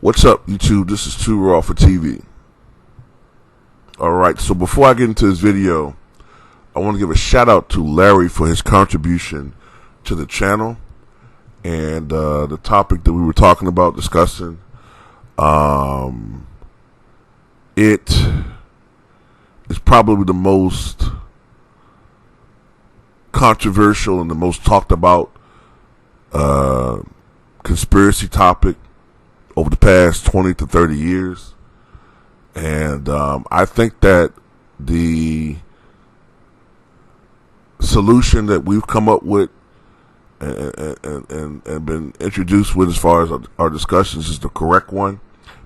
What's up, YouTube? This is Too Raw for TV. Alright, so before I get into this video, I want to give a shout out to Larry for his contribution to the channel and the topic that we were talking about, discussing. It is probably the most controversial and the most talked about conspiracy topic over the past 20 to 30 years. And I think that the solution that we've come up with and been introduced with as far as our discussions is the correct one.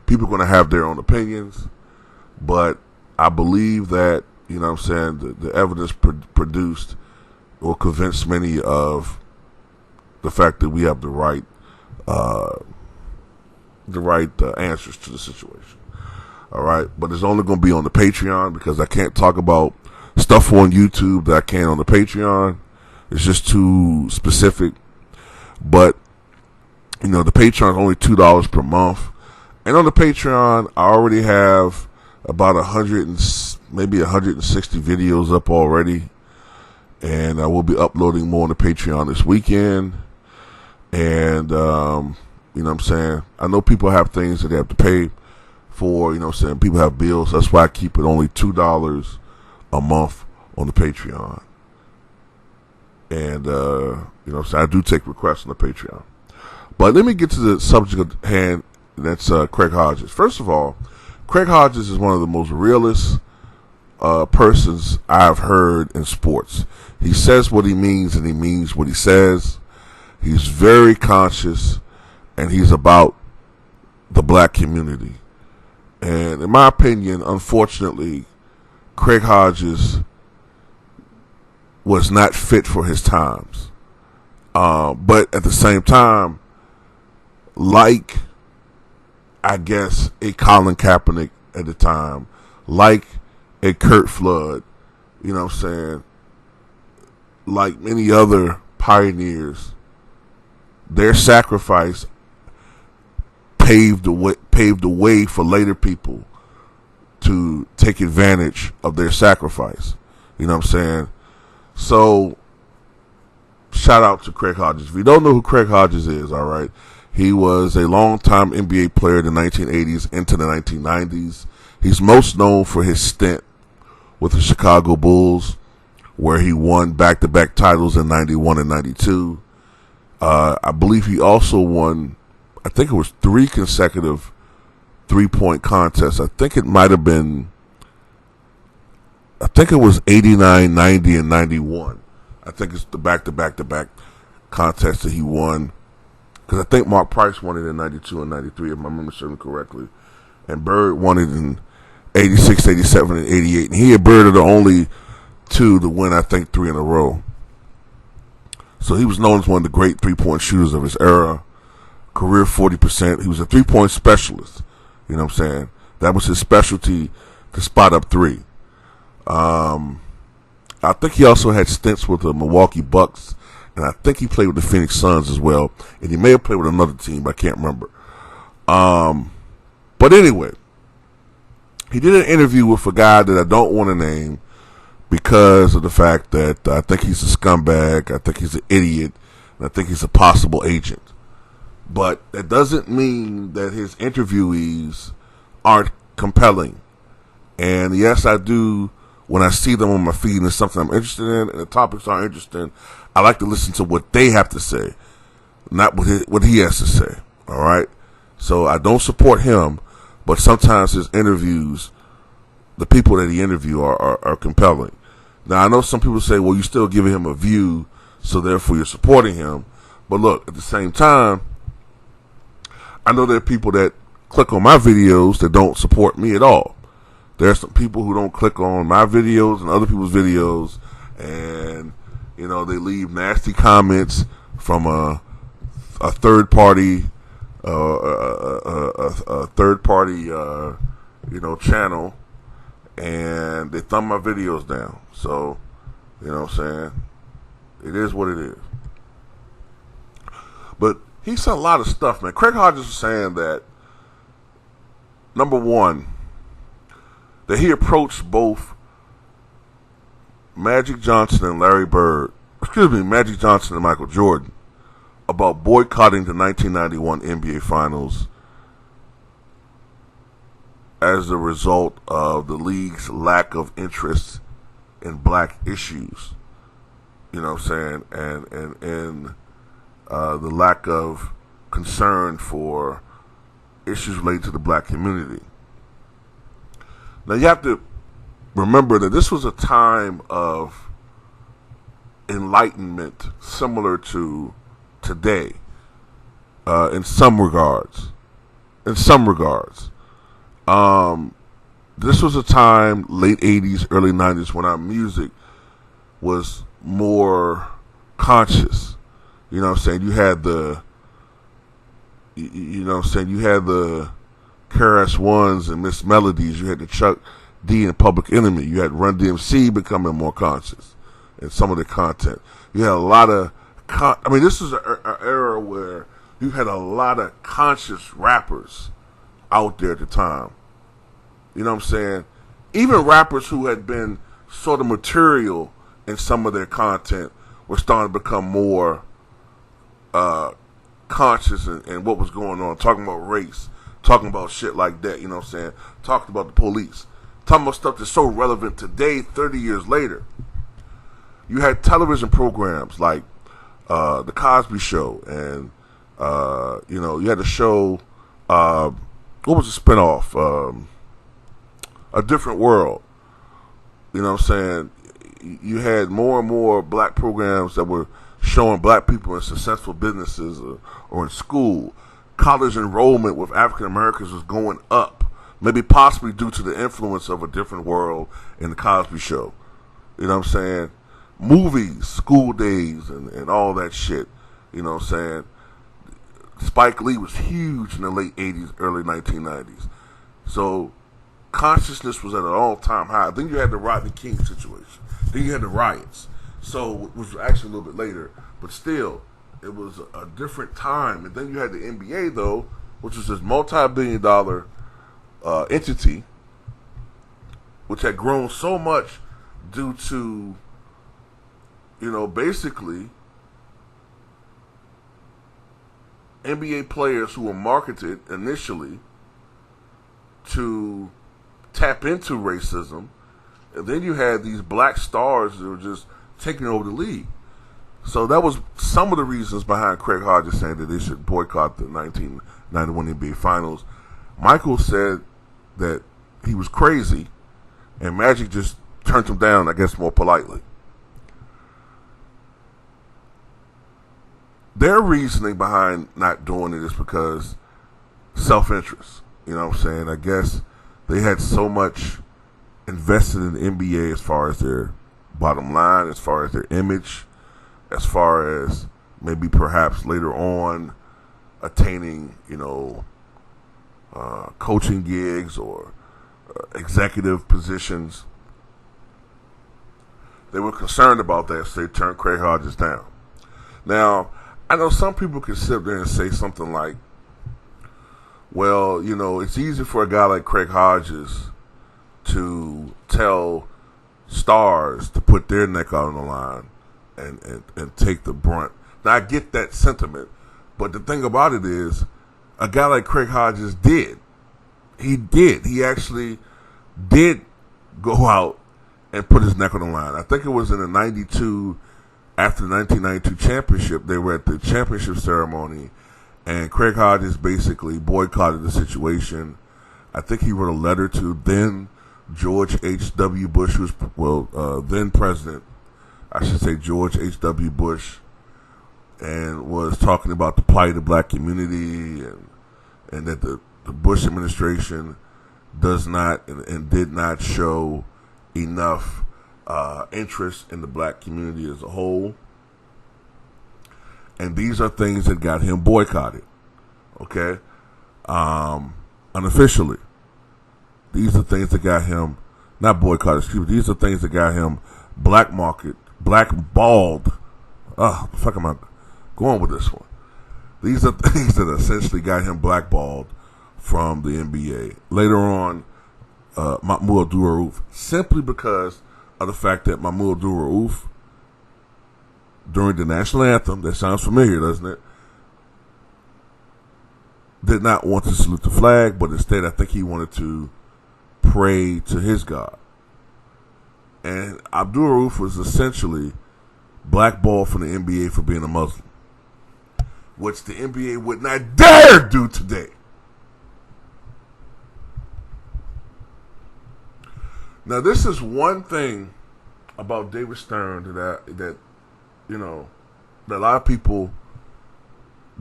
People are going to have their own opinions, but I believe that, you know what I'm saying, the evidence produced will convince many of the fact that we have the right answers to the situation. All right, but it's only going to be on the Patreon because I can't talk about stuff on YouTube that I can on the Patreon. It's just too specific. But you know, the Patreon is only $2 per month, and on the Patreon, I already have about 160 videos up already, and I will be uploading more on the Patreon this weekend. And you know what I'm saying, I know people have things that they have to pay for, you know what I'm saying, people have bills. That's why I keep it only $2 a month on the Patreon. And you know what I'm saying, I do take requests on the Patreon. But let me get to the subject at hand, and that's Craig Hodges. First of all, Craig Hodges is one of the most realist persons I've heard in sports. He says what he means, and he means what he says. He's very conscious, and he's about the black community. And in my opinion, unfortunately, Craig Hodges was not fit for his times. But at the same time, like, I guess, a Colin Kaepernick at the time, like a Kurt Flood, you know what I'm saying, like many other pioneers, their sacrifice paved the way for later people to take advantage of their sacrifice. You know what I'm saying? So, shout out to Craig Hodges. If you don't know who Craig Hodges is, all right, he was a long-time NBA player in the 1980s into the 1990s. He's most known for his stint with the Chicago Bulls, where he won back-to-back titles in 91 and 92. I believe he also won, I think it was 3 consecutive three-point contests. I think it might have been, I think it was 89, 90, and 91. I think it's the back-to-back contests that he won. Because I think Mark Price won it in 92 and 93, if my memory serves me correctly. And Bird won it in 86, 87, and 88. And he and Bird are the only two to win, I think, 3 in a row. So he was known as one of the great three-point shooters of his era. Career 40%. He was a three-point specialist. You know what I'm saying? That was his specialty, to spot up three. I think he also had stints with the Milwaukee Bucks, and I think he played with the Phoenix Suns as well. And he may have played with another team, but I can't remember. But anyway, he did an interview with a guy that I don't want to name because of the fact that I think he's a scumbag, I think he's an idiot, and I think he's a possible agent. But that doesn't mean that his interviewees aren't compelling. And yes, I do, when I see them on my feed and it's something I'm interested in and the topics are interesting, I like to listen to what they have to say, not what he has to say. All right? So I don't support him, but sometimes his interviews, the people that he interviews are compelling. Now, I know some people say, well, you're still giving him a view, so therefore you're supporting him. But look, at the same time, I know there are people that click on my videos that don't support me at all. There are some people who don't click on my videos and other people's videos, and, you know, they leave nasty comments from a third party, you know, channel, and they thumb my videos down. So, you know what I'm saying? It is what it is. But he said a lot of stuff, man. Craig Hodges was saying that Number one, that he approached both Magic Johnson and Magic Johnson and Michael Jordan about boycotting the 1991 NBA Finals as a result of the league's lack of interest in black issues. You know what I'm saying? And the lack of concern for issues related to the black community. Now you have to remember that this was a time of enlightenment similar to today, in some regards. This was a time, late 80s, early 90s, when our music was more conscious. You know what I'm saying? You had the KRS-Ones and Miss Melodies. You had the Chuck D and Public Enemy. You had Run DMC becoming more conscious in some of the content. You had a lot of this is an era where you had a lot of conscious rappers out there at the time. You know what I'm saying? Even rappers who had been sort of material in some of their content were starting to become more conscious in what was going on, talking about race, talking about shit like that, you know what I'm saying? Talking about the police, talking about stuff that's so relevant today, 30 years later. You had television programs like The Cosby Show, and you had a show, what was the spinoff? A Different World. You know what I'm saying? You had more and more black programs that were showing black people in successful businesses or in school. College enrollment with African Americans was going up, maybe possibly due to the influence of A Different World in The Cosby Show. You know what I'm saying? Movies, School Days, and all that shit. You know what I'm saying? Spike Lee was huge in the late 80s, early 1990s. So consciousness was at an all-time high. Then you had the Rodney King situation. Then you had the riots. So, which was actually a little bit later. But still, it was a different time. And then you had the NBA, though, which was this multi-billion-dollar entity, which had grown so much due to, basically NBA players who were marketed initially to tap into racism. And then you had these black stars that were just taking over the league. So that was some of the reasons behind Craig Hodges saying that they should boycott the 1991 NBA Finals. Michael said that he was crazy, and Magic just turned him down, I guess, more politely. Their reasoning behind not doing it is because self-interest. You know what I'm saying? I guess they had so much invested in the NBA as far as their bottom line, as far as their image, as far as maybe perhaps later on attaining, coaching gigs or executive positions. They were concerned about that, so they turned Craig Hodges down. Now, I know some people can sit there and say something like, well, it's easy for a guy like Craig Hodges to tell stars to put their neck out on the line and take the brunt. Now, I get that sentiment, but the thing about it is, a guy like Craig Hodges did. He did. He actually did go out and put his neck on the line. I think it was in the 92, after the 1992 championship, they were at the championship ceremony, and Craig Hodges basically boycotted the situation. I think he wrote a letter to then George H.W. Bush, who was, then president, I should say George H.W. Bush, and was talking about the plight of the black community and that the Bush administration does not and did not show enough interest in the black community as a whole. And these are things that got him boycotted, okay? Unofficially. These are things that got him, not boycotted, excuse me, these are things that got him blackballed. The fuck am I going with this one? These are things that essentially got him blackballed from the NBA. Later on, Mahmoud Abdul-Rauf, simply because of the fact that Mahmoud Abdul-Rauf, during the national anthem, that sounds familiar, doesn't it? Did not want to salute the flag, but instead I think he wanted to pray to his God. And Abdul-Rauf was essentially blackballed from the NBA for being a Muslim, which the NBA would not dare do today. Now, this is one thing about David Stern that a lot of people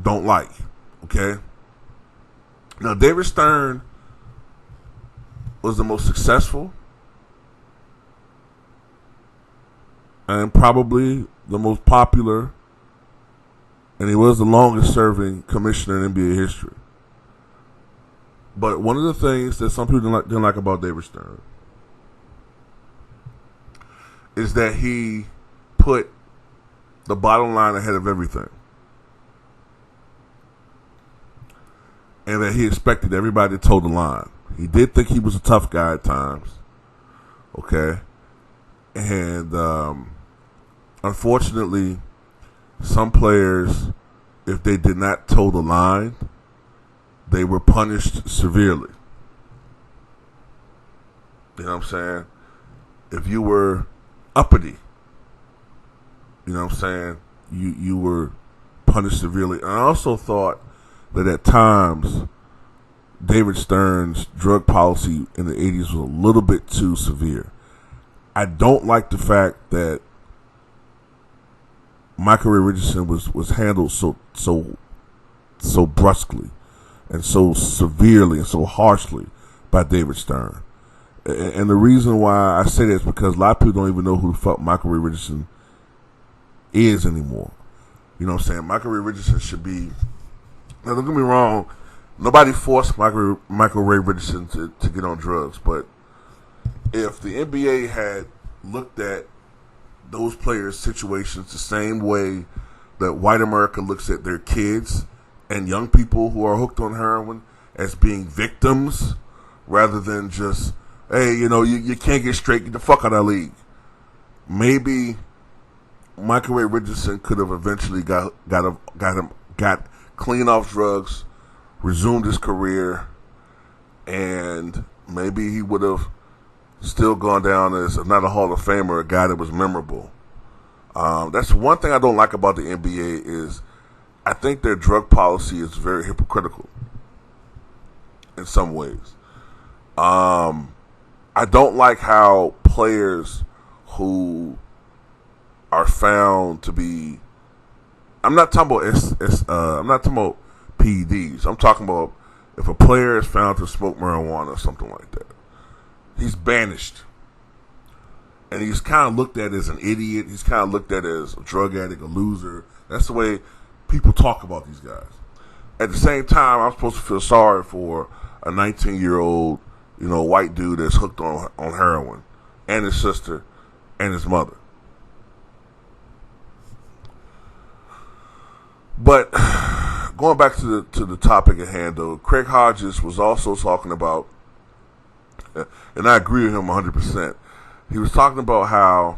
don't like. Okay. Now, David Stern was the most successful and probably the most popular, and he was the longest serving commissioner in NBA history. But one of the things that some people didn't like about David Stern is that he put the bottom line ahead of everything. And that he expected everybody to toe the line. He did think he was a tough guy at times. Okay? And unfortunately, some players, if they did not toe the line, they were punished severely. You know what I'm saying? If you were uppity, you know what I'm saying, you were punished severely. And I also thought that at times David Stern's drug policy in the 80s was a little bit too severe. I don't like the fact that Michael Ray Richardson was handled so brusquely and so severely and so harshly by David Stern. And the reason why I say that is because a lot of people don't even know who the fuck Michael Ray Richardson is anymore. You know what I'm saying? Michael Ray Richardson should be... Now, don't get me wrong. Nobody forced Michael Ray Richardson to get on drugs. But if the NBA had looked at those players' situations the same way that white America looks at their kids and young people who are hooked on heroin as being victims rather than just... Hey, you can't get straight. Get the fuck out of that league. Maybe Michael Ray Richardson could have eventually got clean off drugs, resumed his career, and maybe he would have still gone down as, if not a Hall of Famer, a guy that was memorable. That's one thing I don't like about the NBA is I think their drug policy is very hypocritical in some ways. I don't like how players who are found to be... I'm not talking about PEDs. I'm talking about if a player is found to smoke marijuana or something like that, he's banished. And he's kind of looked at as an idiot. He's kind of looked at as a drug addict, a loser. That's the way people talk about these guys. At the same time, I'm supposed to feel sorry for a 19-year-old white dude that's hooked on heroin, and his sister, and his mother. But going back to the topic at hand, though, Craig Hodges was also talking about, and I agree with him 100%. He was talking about how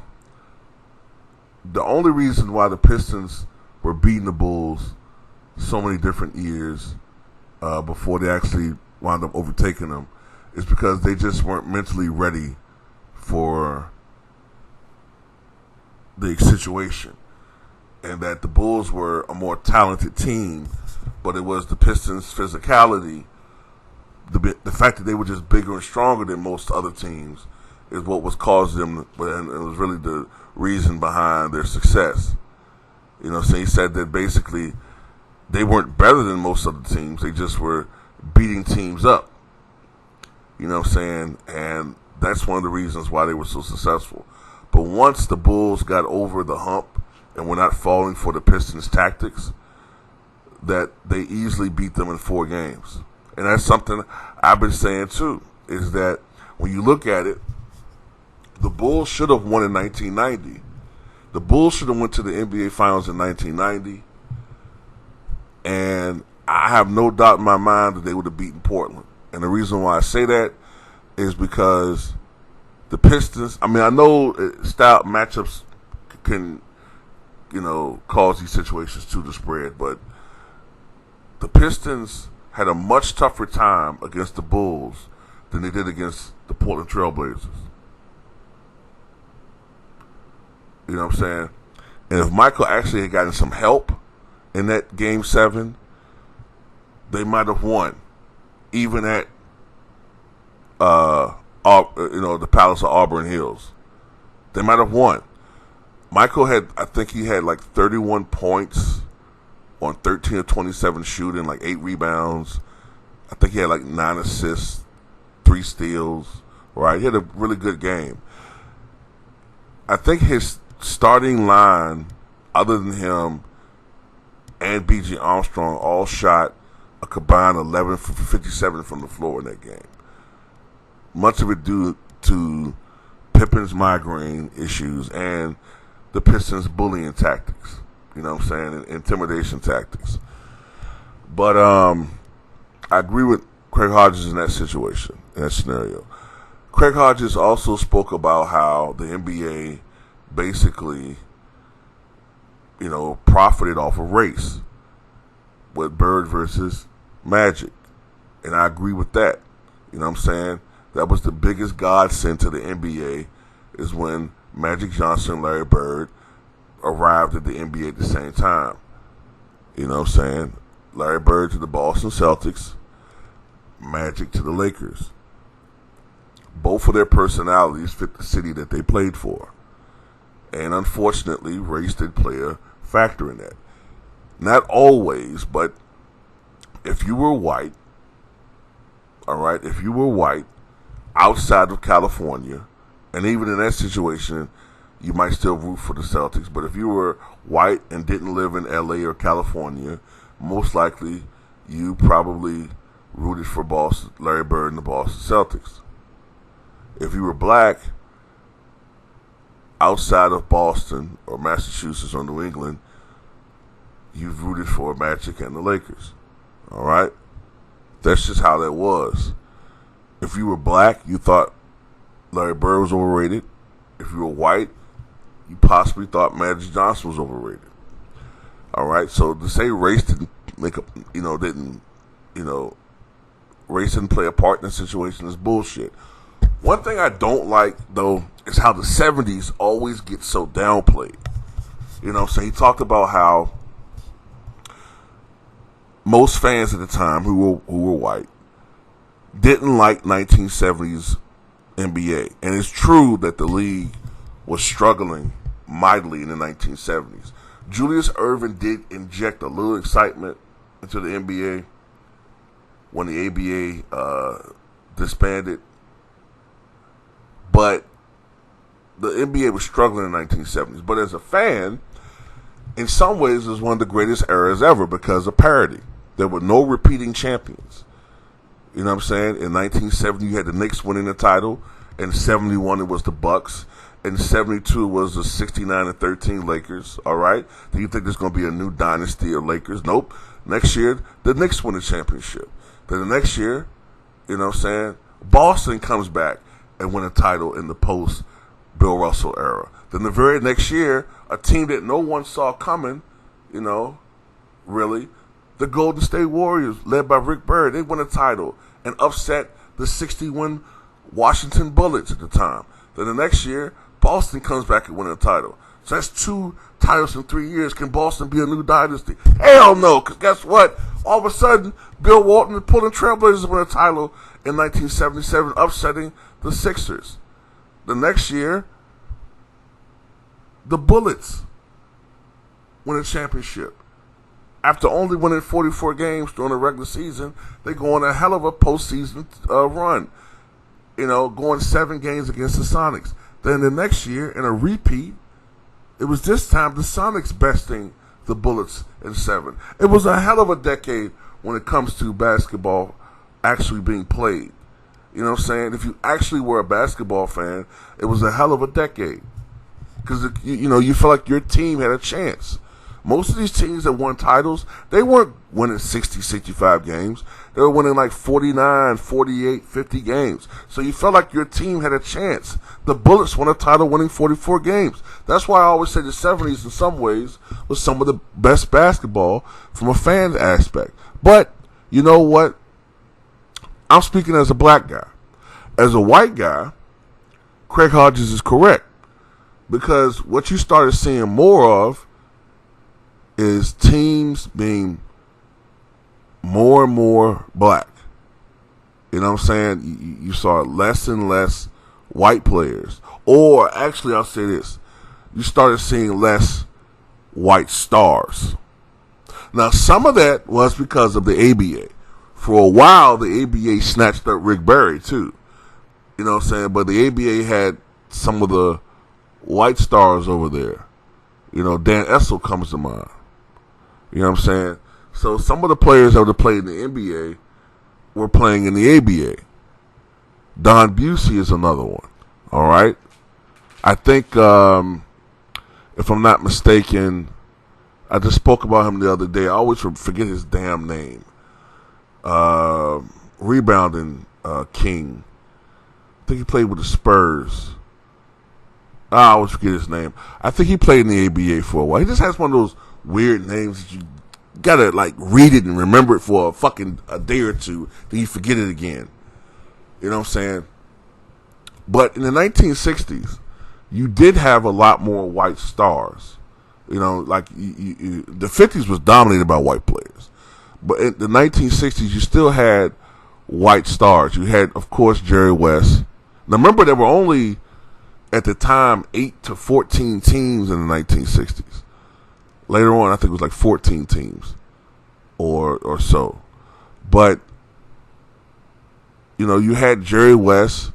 the only reason why the Pistons were beating the Bulls so many different years before they actually wound up overtaking them is because they just weren't mentally ready for the situation. And that the Bulls were a more talented team, but it was the Pistons' physicality, the fact that they were just bigger and stronger than most other teams, is what was causing them, and it was really the reason behind their success. So he said that basically they weren't better than most other teams, they just were beating teams up. You know what I'm saying? And that's one of the reasons why they were so successful. But once the Bulls got over the hump and were not falling for the Pistons' tactics, that they easily beat them in 4 games. And that's something I've been saying too, is that when you look at it, the Bulls should have won in 1990. The Bulls should have went to the NBA Finals in 1990. And I have no doubt in my mind that they would have beaten Portland. And the reason why I say that is because the Pistons, I mean, I know style matchups can, cause these situations to the spread, but the Pistons had a much tougher time against the Bulls than they did against the Portland Trailblazers. You know what I'm saying? And if Michael actually had gotten some help in that Game 7, they might have won, even at the Palace of Auburn Hills. They might have won. Michael I think he had like 31 points on 13 or 27 shooting, like 8 rebounds. I think he had like 9 assists, 3 steals. Right, he had a really good game. I think his starting line, other than him and B.J. Armstrong, all shot a combined 11 for 57 from the floor in that game. Much of it due to Pippen's migraine issues and the Pistons' bullying tactics. You know what I'm saying? Intimidation tactics. But I agree with Craig Hodges in that situation, in that scenario. Craig Hodges also spoke about how the NBA basically, profited off of race with Bird versus Magic. And I agree with that. You know what I'm saying? That was the biggest godsend to the NBA is when Magic Johnson and Larry Bird arrived at the NBA at the same time. You know what I'm saying? Larry Bird to the Boston Celtics, Magic to the Lakers. Both of their personalities fit the city that they played for. And unfortunately, race did play a factor in that. Not always, but if you were white, outside of California, and even in that situation, you might still root for the Celtics. But if you were white and didn't live in LA or California, most likely you probably rooted for Larry Bird and the Boston Celtics. If you were black, outside of Boston or Massachusetts or New England, you've rooted for Magic and the Lakers. All right? That's just how that was. If you were black, you thought Larry Bird was overrated. If you were white, you possibly thought Magic Johnson was overrated. All right? So to say race didn't race didn't play a part in the situation is bullshit. One thing I don't like, though, is how the 70s always get so downplayed. You know what I'm saying? He talked about how most fans at the time who were white didn't like 1970s NBA. And it's true that the league was struggling mightily in the 1970s. Julius Erving did inject a little excitement into the NBA when the ABA disbanded. But the NBA was struggling in the 1970s. But as a fan, in some ways, it was one of the greatest eras ever because of parity. There were no repeating champions. You know what I'm saying? In 1970, you had the Knicks winning the title. In 71, it was the Bucks. In 72, it was the 69-13 Lakers. All right? Do you think there's going to be a new dynasty of Lakers? Nope. Next year, the Knicks win the championship. Then the next year, you know what I'm saying, Boston comes back and win a title in the post-Bill Russell era. Then the very next year, a team that no one saw coming, really, the Golden State Warriors, led by Rick Bird, they won a title and upset the 61 Washington Bullets at the time. Then the next year, Boston comes back and win a title. So that's 2 titles in 3 years. Can Boston be a new dynasty? Hell no, because guess what? All of a sudden, Bill Walton and the Portland Trailblazers win a title in 1977, upsetting the Sixers. The next year, the Bullets win a championship. After only winning 44 games during the regular season, they go on a hell of a postseason run. Going 7 games against the Sonics. Then the next year, in a repeat, it was this time the Sonics besting the Bullets in 7. It was a hell of a decade when it comes to basketball actually being played. You know what I'm saying? If you actually were a basketball fan, it was a hell of a decade. Because, you felt like your team had a chance. Most of these teams that won titles, they weren't winning 60, 65 games. They were winning like 49, 48, 50 games. So you felt like your team had a chance. The Bullets won a title winning 44 games. That's why I always say the 70s in some ways was some of the best basketball from a fan aspect. But you know what? I'm speaking as a black guy. As a white guy, Craig Hodges is correct. Because what you started seeing more of is teams being more and more black. You know what I'm saying? You saw less and less white players. Or, actually, I'll say this. You started seeing less white stars. Now, some of that was because of the ABA. For a while, the ABA snatched up Rick Barry, too. You know what I'm saying? But the ABA had some of the white stars over there. You know, Dan Essel comes to mind. You know what I'm saying? So some of the players that would have played in the NBA were playing in the ABA. Don Busey is another one. All right? I think, if I'm not mistaken, I just spoke about him the other day. I always forget his damn name. Rebounding king. I think he played with the Spurs. I always forget his name. I think he played in the ABA for a while. He just has one of those weird names that you gotta like read it and remember it for a day or two, then you forget it again. You know what I'm saying? But in the 1960s, you did have a lot more white stars. You know, like the 50s was dominated by white players. But in the 1960s, you still had white stars. You had, of course, Jerry West. Now, remember, there were only, at the time, 8 to 14 teams in the 1960s. Later on, I think it was like 14 teams or so. But, you know, you had Jerry West.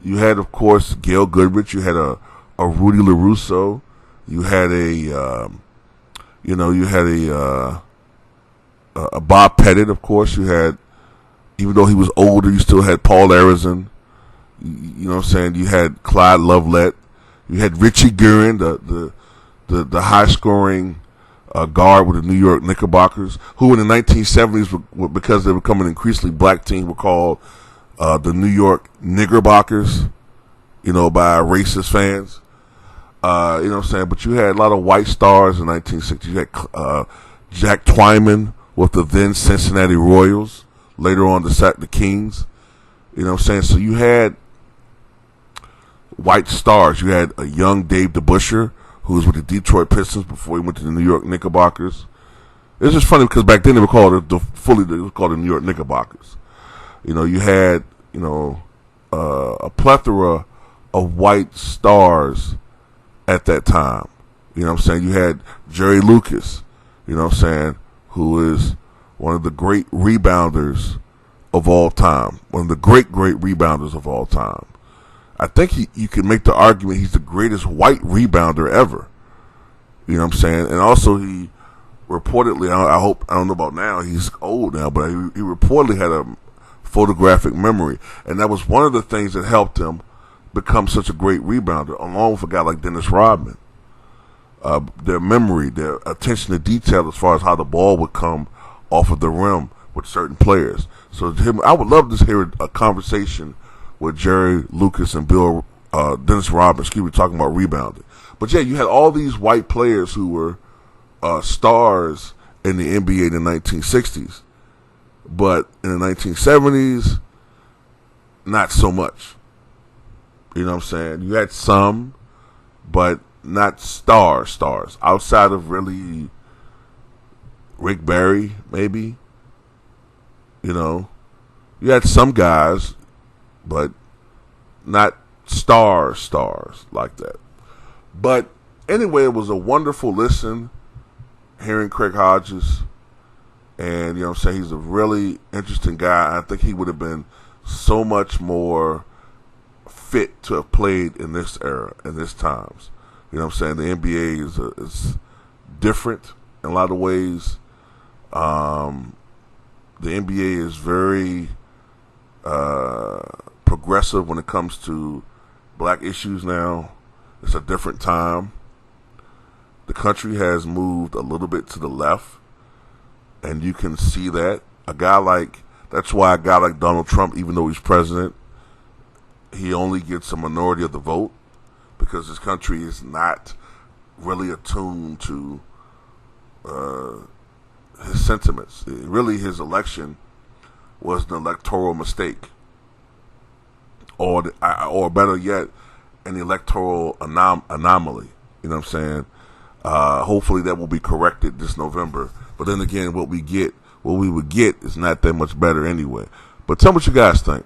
You had, of course, Gail Goodrich. You had a Rudy LaRusso. You had a Bob Pettit, of course. You had, even though he was older, you still had Paul Arizin. You know what I'm saying? You had Clyde Lovellette. You had Richie Guerin, the high-scoring guard with the New York Knickerbockers, who in the 1970s, because they were becoming an increasingly black team, were called the New York Knickerbockers, you know, by racist fans. You know what I'm saying? But you had a lot of white stars in the 1960s. You had Jack Twyman with the then Cincinnati Royals, later on the Kings. You know what I'm saying? So you had white stars. You had a young Dave DeBusschere, who was with the Detroit Pistons before he went to the New York Knickerbockers. It's just funny because back then they were called the New York Knickerbockers. You know, you had, you know, a plethora of white stars at that time. You know what I'm saying? You had Jerry Lucas, you know what I'm saying, who is one of the great rebounders of all time. One of the great rebounders of all time. I think you can make the argument he's the greatest white rebounder ever. You know what I'm saying? And also he reportedly, I don't know about now, he's old now, but he reportedly had a photographic memory. And that was one of the things that helped him become such a great rebounder, along with a guy like Dennis Rodman. Their memory, their attention to detail as far as how the ball would come off of the rim with certain players. So I would love to hear a conversation with Jerry Lucas and Dennis Rodman, talking about rebounding. But yeah, you had all these white players who were stars in the NBA in the 1960s. But in the 1970s, not so much. You know what I'm saying? You had some, but not stars. Outside of really Rick Barry, maybe. You know, you had some guys, but not stars like that. But anyway, it was a wonderful listen hearing Craig Hodges. And, you know what I'm saying, he's a really interesting guy. I think he would have been so much more fit to have played in this era, in this times. You know what I'm saying? The NBA is different in a lot of ways. The NBA is very progressive when it comes to black issues now. It's a different time. The country has moved a little bit to the left, and you can see that. That's why a guy like Donald Trump, even though he's president, he only gets a minority of the vote because this country is not really attuned to his sentiments. Really, his election was an electoral mistake, or better yet, an electoral anomaly. You know what I'm saying? Hopefully that will be corrected this November. But then again, what we would get is not that much better anyway. But tell me what you guys think.